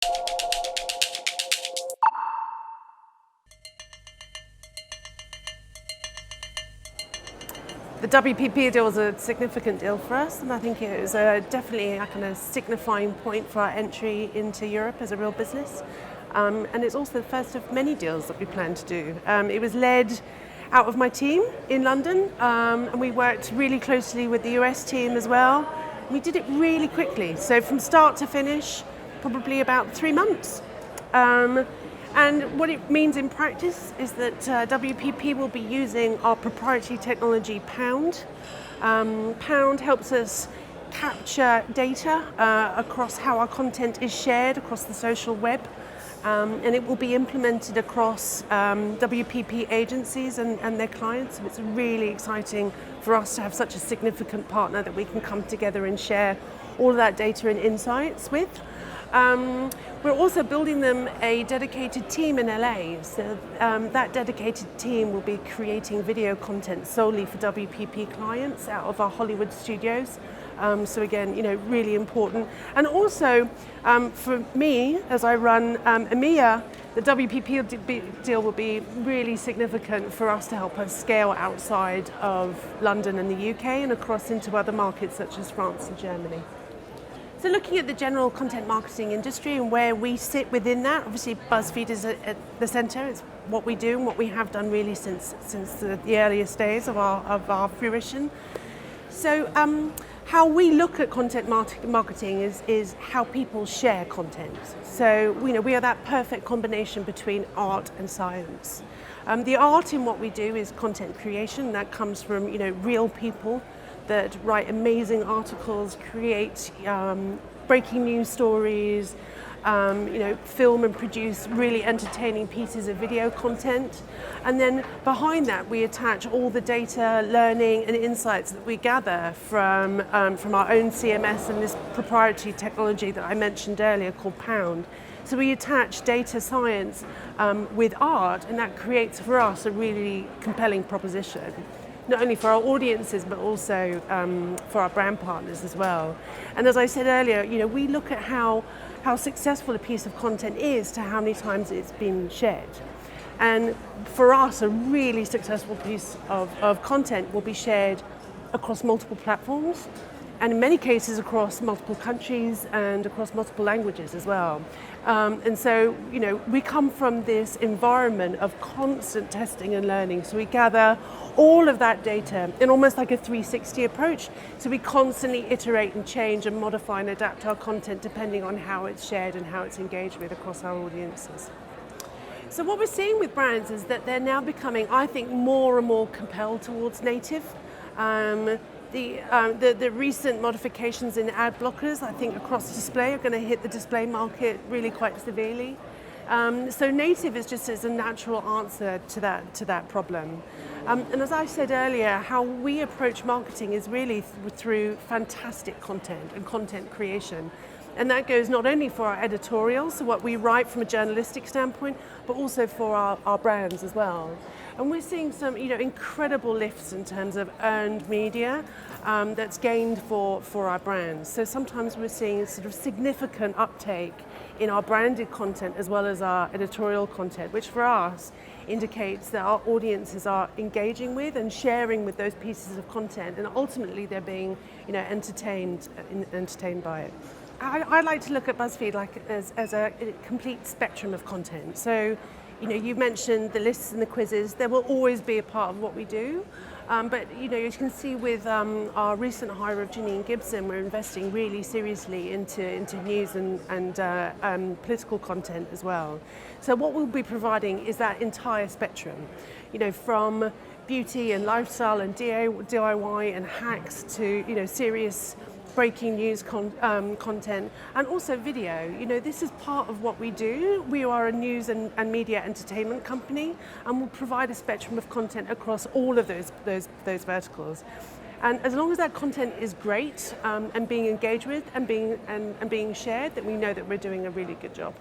The WPP deal was a significant deal for us, and I think it was definitely a kind of signifying point for our entry into Europe as a real business. And it's also the first of many deals that we plan to do. It was led out of my team in London, and we worked really closely with the US team as well. We did it really quickly, so from start to finish, probably about 3 months. And what it means in practice is that WPP will be using our proprietary technology, Pound. Pound helps us capture data across how our content is shared across the social web. And it will be implemented across WPP agencies and their clients. So it's really exciting for us to have such a significant partner that we can come together and share all of that data and insights with. We're also building them a dedicated team in LA. So that dedicated team will be creating video content solely for WPP clients out of our Hollywood studios. So again, really important. And also for me, as I run EMEA, the WPP deal will be really significant for us to help us scale outside of London and the UK and across into other markets such as France and Germany. So looking at the general content marketing industry and where we sit within that, obviously Buzzfeed is at the center. It's what we do and what we have done really since the earliest days of our fruition. So how we look at content marketing is how people share content. So we are that perfect combination between art and science. The art in what we do is content creation. That comes from real people that write amazing articles, create breaking news stories, film and produce really entertaining pieces of video content. And then behind that, we attach all the data, learning and insights that we gather from our own CMS and this proprietary technology that I mentioned earlier called Pound. So we attach data science with art, and that creates for us a really compelling proposition, not only for our audiences, but also for our brand partners as well. And as I said earlier, we look at how successful a piece of content is to how many times it's been shared. And for us, a really successful piece of content will be shared across multiple platforms, and in many cases across multiple countries and across multiple languages as well. And so, we come from this environment of constant testing and learning. So we gather all of that data in almost like a 360 approach. So we constantly iterate and change and modify and adapt our content depending on how it's shared and how it's engaged with across our audiences. So what we're seeing with brands is that they're now becoming, I think, more and more compelled towards native. The recent modifications in ad blockers, I think, across display are going to hit the display market really quite severely. So native is just as a natural answer to that problem. And as I said earlier, how we approach marketing is really through fantastic content and content creation. And that goes not only for our editorials, so what we write from a journalistic standpoint, but also for our brands as well. And we're seeing some incredible lifts in terms of earned media that's gained for our brands. So sometimes we're seeing sort of significant uptake in our branded content as well as our editorial content, which for us indicates that our audiences are engaging with and sharing with those pieces of content, and ultimately they're being entertained by it. I like to look at Buzzfeed as a complete spectrum of content. So, you've mentioned the lists and the quizzes. There will always be a part of what we do. But, you can see with our recent hire of Janine Gibson, we're investing really seriously into news and political content as well. So what we'll be providing is that entire spectrum, from beauty and lifestyle and DIY and hacks to, serious breaking news content, and also video. This is part of what we do. We are a news and media entertainment company, and we'll provide a spectrum of content across all of those verticals. And as long as that content is great and being engaged with and being shared, then we know that we're doing a really good job.